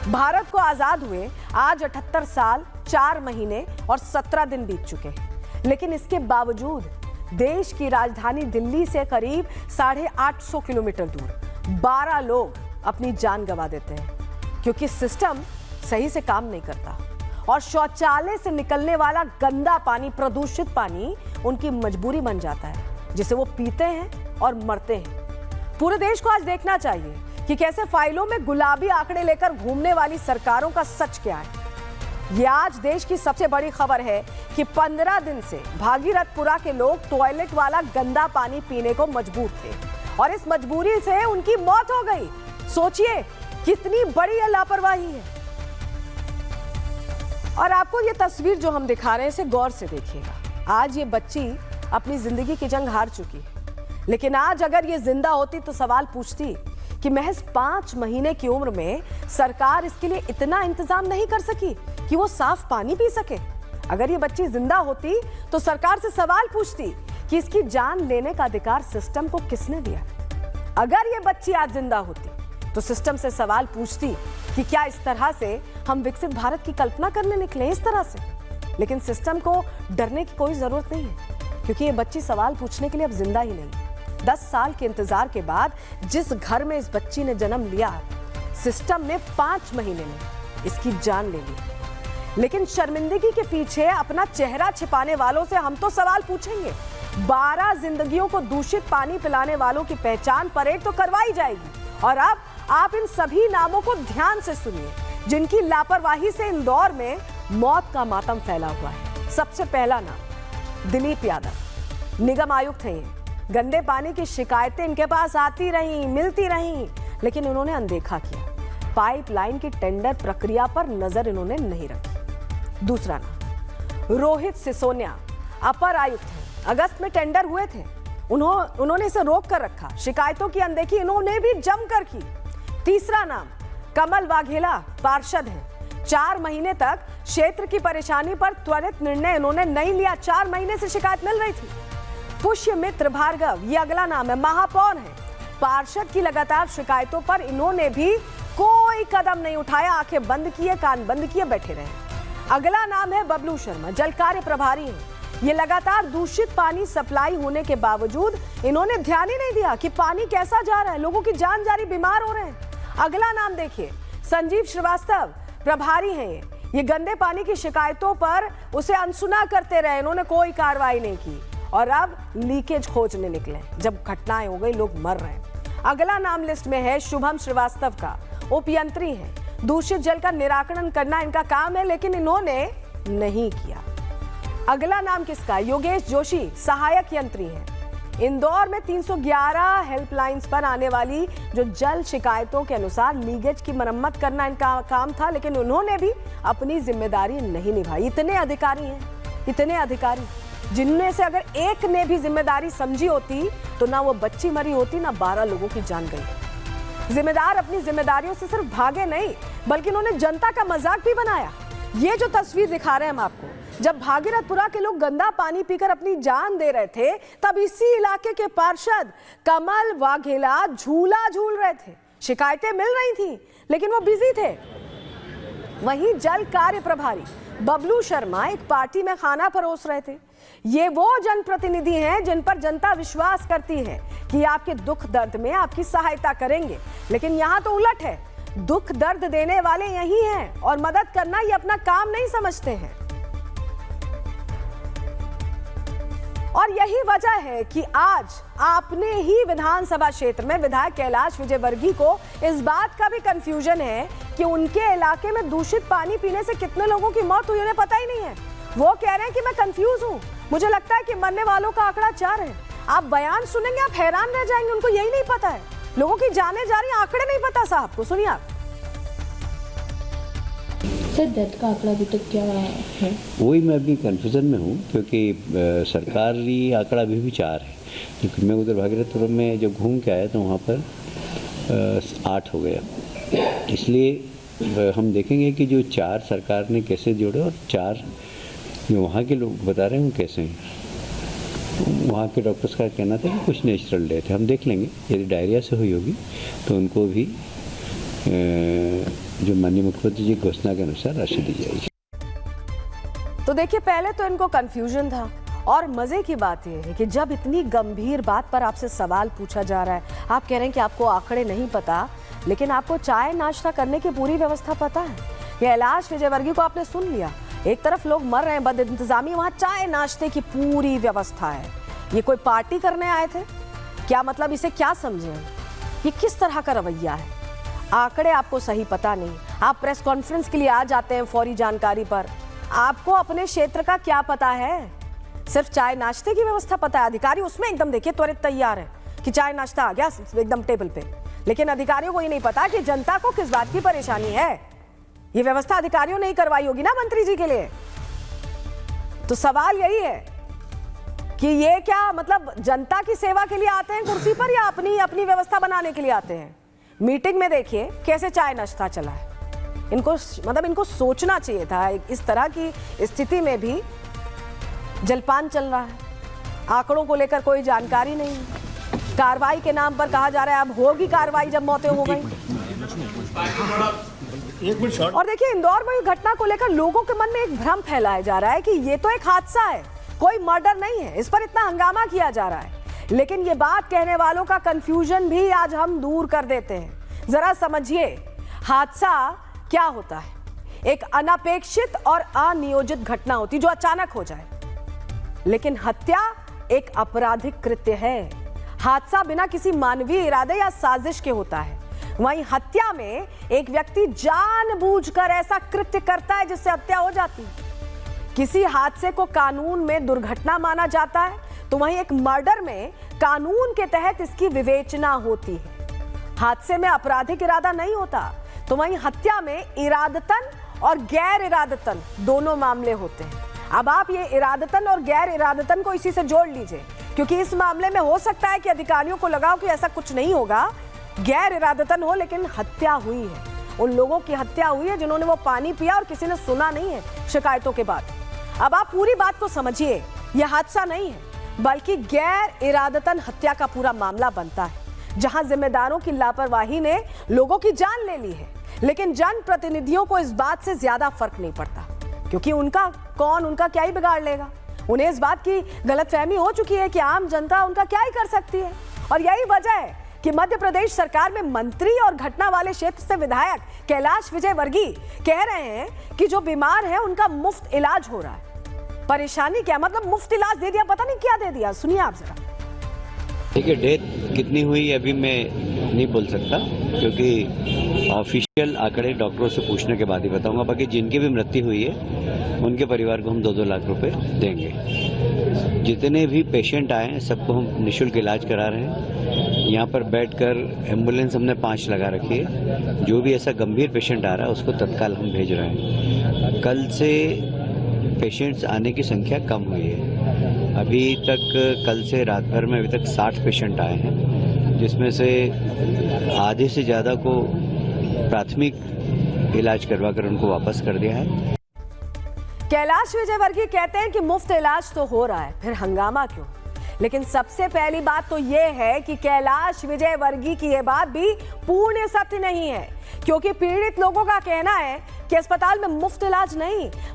भारत को आजाद हुए आज 78 साल 4 महीने और 17 दिन बीत चुके हैं, लेकिन इसके बावजूद देश की राजधानी दिल्ली से करीब 850 किलोमीटर दूर 12 लोग अपनी जान गंवा देते हैं क्योंकि सिस्टम सही से काम नहीं करता और शौचालय से निकलने वाला गंदा पानी, प्रदूषित पानी उनकी मजबूरी बन जाता है जिसे वो पीते हैं और मरते हैं। पूरे देश को आज देखना चाहिए कि कैसे फाइलों में गुलाबी आंकड़े लेकर घूमने वाली सरकारों का सच क्या है। ये आज देश की सबसे बड़ी खबर है कि 15 दिन से भागीरथपुरा के लोग टॉयलेट वाला गंदा पानी पीने को मजबूर थे और इस मजबूरी से उनकी मौत हो गई। सोचिए कितनी बड़ी यह लापरवाही है। और आपको ये तस्वीर जो हम दिखा रहे हैं इसे गौर से देखिएगा। आज ये बच्ची अपनी जिंदगी की जंग हार चुकी है, लेकिन आज अगर ये जिंदा होती तो सवाल पूछती कि महज 5 महीने की उम्र में सरकार इसके लिए इतना इंतजाम नहीं कर सकी कि वो साफ पानी पी सके। अगर ये बच्ची जिंदा होती तो सरकार से सवाल पूछती कि इसकी जान लेने का अधिकार सिस्टम को किसने दिया। अगर ये बच्ची आज जिंदा होती तो सिस्टम से सवाल पूछती कि क्या इस तरह से हम विकसित भारत की कल्पना करने निकले इस तरह से। लेकिन सिस्टम को डरने की कोई जरूरत नहीं है क्योंकि ये बच्ची सवाल पूछने के लिए अब जिंदा ही नहीं। 10 साल के इंतजार के बाद जिस घर में इस बच्ची ने जन्म लिया, सिस्टम ने 5 महीने में इसकी जान ले ली। लेकिन शर्मिंदगी के पीछे अपना चेहरा छिपाने वालों से हम तो सवाल पूछेंगे। 12 जिंदगियों को दूषित पानी पिलाने वालों की पहचान परेड तो करवाई जाएगी। और अब आप इन सभी नामों को ध्यान से सुनिए जिनकी लापरवाही से इंदौर में मौत का मातम फैला हुआ है। सबसे पहला नाम दिलीप यादव, निगम आयुक्त हैं ये। गंदे पानी की शिकायतें इनके पास आती रहीं, मिलती रहीं, लेकिन इन्होंने अनदेखा किया। पाइपलाइन की टेंडर प्रक्रिया पर नजर इन्होंने नहीं रखी। दूसरा नाम रोहित सिसोनिया, अपर आयुक्त हैं। अगस्त में टेंडर हुए थे, उन्होंने इसे रोक कर रखा। शिकायतों की अनदेखी इन्होंने भी जमकर की। तीसरा नाम कमल वाघेला, पार्षद हैं। 4 महीने तक क्षेत्र की परेशानी पर त्वरित निर्णय इन्होंने नहीं लिया। 4 महीने से शिकायत मिल रही थी। पुष्यमित्र भार्गव, ये अगला नाम है, महापौर हैं। पार्षद की लगातार शिकायतों पर इन्होंने भी कोई कदम नहीं उठाया, आंखें बंद किए, कान बंद किए बैठे रहे। अगला नाम है बबलू शर्मा, जल कार्य प्रभारी हैं। ये लगातार दूषित पानी सप्लाई होने के बावजूद इन्होंने ध्यान ही नहीं दिया कि पानी कैसा जा रहा है, लोगों की जान जा रही, बीमार हो रहे हैं। अगला नाम देखिए, संजीव श्रीवास्तव, प्रभारी हैं ये गंदे पानी की शिकायतों पर उसे अनसुना करते रहे, इन्होंने कोई कार्रवाई नहीं की और अब लीकेज खोजने निकले जब घटनाएं हो गई, लोग मर रहे हैं। अगला नाम लिस्ट में है शुभम श्रीवास्तव का, उपयंत्री हैं। दूषित जल का निराकरण करना इनका काम है, लेकिन इन्होंने नहीं किया। अगला नाम किसका? योगेश जोशी, सहायक यंत्री हैं। इंदौर में 311 हेल्पलाइंस पर आने वाली जो जल शिकायतों के अनुसार लीकेज की मरम्मत करना इनका काम था, लेकिन उन्होंने भी अपनी जिम्मेदारी नहीं निभाई। इतने अधिकारी हैं, इतने अधिकारी, जिनमें से अगर एक ने भी जिम्मेदारी समझी होती तो ना वो बच्ची मरी होती, ना 12 लोगों की जान गई। जिम्मेदार अपनी जिम्मेदारियों से सिर्फ भागे नहीं, बल्कि उन्होंने जनता का मजाक भी बनाया। ये जो तस्वीर दिखा रहे हैं हम आपको, जब भागीरथपुरा के लोग गंदा पानी पीकर अपनी जान दे रहे थे, तब इसी इलाके के पार्षद कमल वाघेला झूला झूल रहे थे। शिकायतें मिल रही थी, लेकिन वो बिजी थे। वहीं जल कार्य प्रभारी बबलू शर्मा एक पार्टी में खाना परोस रहे थे। ये वो जनप्रतिनिधि हैं जिन पर जनता विश्वास करती है कि आपके दुख दर्द में आपकी सहायता करेंगे, लेकिन यहाँ तो उलट है। दुख दर्द देने वाले यही हैं और मदद करना ये अपना काम नहीं समझते हैं। और यही वजह है कि आज आपने ही विधानसभा क्षेत्र में विधायक कैलाश विजयवर्गीय को इस बात का भी कंफ्यूजन है कि उनके इलाके में दूषित पानी पीने से कितने लोगों की मौत हुई उन्हें पता ही नहीं है। वो कह रहे हैं कि मैं कंफ्यूज हूं, मुझे लगता है कि मरने वालों का आंकड़ा 4 है। आप बयान सुनेंगे, आप हैरान रह जाएंगे, उनको यही नहीं पता है, लोगों की जाने जा रही, आंकड़े नहीं पता साहब को। सुनिए आप। सर डेथ का आंकड़ा अभी तक क्या है? वही मैं अभी कन्फ्यूज़न में हूँ क्योंकि सरकारी आंकड़ा अभी भी 4 है, क्योंकि मैं उधर भागीरथपुर में जब घूम के आया तो वहाँ पर 8 हो गया। इसलिए हम देखेंगे कि जो 4 सरकार ने कैसे जोड़े और 4 जो वहाँ के लोग बता रहे हैं वो कैसे हैं। वहाँ के डॉक्टर्स का कहना था कि कुछ नेचुरल डेथ है, हम देख लेंगे। यदि डायरिया से हुई होगी तो उनको भी जो माननीय मुख्यमंत्री जी की घोषणा के अनुसार राशि दी जाएगी। तो देखिए, पहले तो इनको कंफ्यूजन था और मजे की बात यह है कि जब इतनी गंभीर बात पर आपसे सवाल पूछा जा रहा है, आप कह रहे हैं कि आपको आंकड़े नहीं पता, लेकिन आपको चाय नाश्ता करने की पूरी व्यवस्था पता है। कैलाश विजयवर्गीय को आपने सुन लिया, एक तरफ लोग मर रहे हैं बद इंतजामी, वहां चाय नाश्ते की पूरी व्यवस्था है। ये कोई पार्टी करने आए थे क्या? मतलब इसे क्या समझे? ये किस तरह का रवैया है? आंकड़े आपको सही पता नहीं, आप प्रेस कॉन्फ्रेंस के लिए आ जाते हैं फौरी जानकारी पर। आपको अपने क्षेत्र का क्या पता है? सिर्फ चाय नाश्ते की व्यवस्था पता है। अधिकारी उसमें एकदम देखिए त्वरित तैयार है कि चाय नाश्ता आ गया एकदम टेबल पे, लेकिन अधिकारियों को ये नहीं पता कि जनता को किस बात की परेशानी है। ये व्यवस्था अधिकारियों ने ही करवाई होगी ना मंत्री जी के लिए। तो सवाल यही है कि ये क्या मतलब जनता की सेवा के लिए आते हैं कुर्सी पर, या अपनी व्यवस्था बनाने के लिए आते हैं? मीटिंग में देखिए कैसे चाय नाश्ता चला है। इनको सोचना चाहिए था। इस तरह की स्थिति में भी जलपान चल रहा है, आंकड़ों को लेकर कोई जानकारी नहीं, कार्रवाई के नाम पर कहा जा रहा है अब होगी कार्रवाई जब मौतें हो गई। और देखिए, इंदौर में घटना को लेकर लोगों के मन में एक भ्रम फैलाया जा रहा है कि ये तो एक हादसा है, कोई मर्डर नहीं है, इस पर इतना हंगामा किया जा रहा है। लेकिन ये बात कहने वालों का कंफ्यूजन भी आज हम दूर कर देते हैं। जरा समझिए, हादसा क्या होता है? एक अनपेक्षित और अनियोजित घटना होती जो अचानक हो जाए, लेकिन हत्या एक आपराधिक कृत्य है। हादसा बिना किसी मानवीय इरादे या साजिश के होता है, वहीं हत्या में एक व्यक्ति जानबूझकर ऐसा कृत्य करता है जिससे हत्या हो जाती है। किसी हादसे को कानून में दुर्घटना माना जाता है, तो वहीं एक मर्डर में कानून के तहत इसकी विवेचना होती है। हादसे में आपराधिक इरादा नहीं होता, तो वहीं हत्या में इरादतन और गैर इरादतन दोनों मामले होते हैं। अब आप ये इरादतन और गैर इरादतन को इसी से जोड़ लीजिए, क्योंकि इस मामले में हो सकता है कि अधिकारियों को लगा कि ऐसा कुछ नहीं होगा, गैर इरादतन हो, लेकिन हत्या हुई है। उन लोगों की हत्या हुई है जिन्होंने वो पानी पिया और किसी ने सुना नहीं है शिकायतों के बाद। अब आप पूरी बात को समझिए, यह हादसा नहीं है बल्कि गैर इरादतन हत्या का पूरा मामला बनता है, जहां जिम्मेदारों की लापरवाही ने लोगों की जान ले ली है। लेकिन जनप्रतिनिधियों को इस बात से ज्यादा फर्क नहीं पड़ता, क्योंकि उनका क्या ही बिगाड़ लेगा। उन्हें इस बात की गलतफहमी हो चुकी है कि आम जनता उनका क्या ही कर सकती है। और यही वजह है कि मध्य प्रदेश सरकार में मंत्री और घटना वाले क्षेत्र से विधायक कैलाश विजयवर्गीय कह रहे हैं कि जो बीमार है उनका मुफ्त इलाज हो रहा है। परेशानी क्या? मतलब मुफ्त इलाज दे दिया, पता नहीं क्या दे दिया। सुनिए आप जरा। देखिए, डेथ कितनी हुई अभी मैं नहीं बोल सकता, क्योंकि ऑफिशियल आंकड़े डॉक्टरों से पूछने के बाद ही बताऊंगा। बाकी जिनकी भी मृत्यु हुई है उनके परिवार को हम 2-2 लाख रुपए देंगे। जितने भी पेशेंट आए हैं सबको हम निःशुल्क इलाज करा रहे हैं। यहाँ पर बैठकर एम्बुलेंस हमने 5 लगा रखी है। जो भी ऐसा गंभीर पेशेंट आ रहा है उसको तत्काल हम भेज रहे हैं। कल से पेशेंट्स आने की संख्या कम हुई है। अभी तक कल से रात भर में अभी तक 60 पेशेंट आए हैं, जिसमें से आधे से ज़्यादा को प्राथमिक इलाज करवाकर उनको वापस कर दिया है। कैलाश विजयवर्गीय कहते हैं कि मुफ्त इलाज तो हो रहा है, फिर हंगामा क्यों? लेकिन सबसे पहली बात तो यह है कि कैलाश विजयवर्गीय की यह बात भी पूर्ण सत्य नहीं है, क्योंकि पीड़ित लोगों का कहना है कि अस्पताल में मुफ्त इलाज नहीं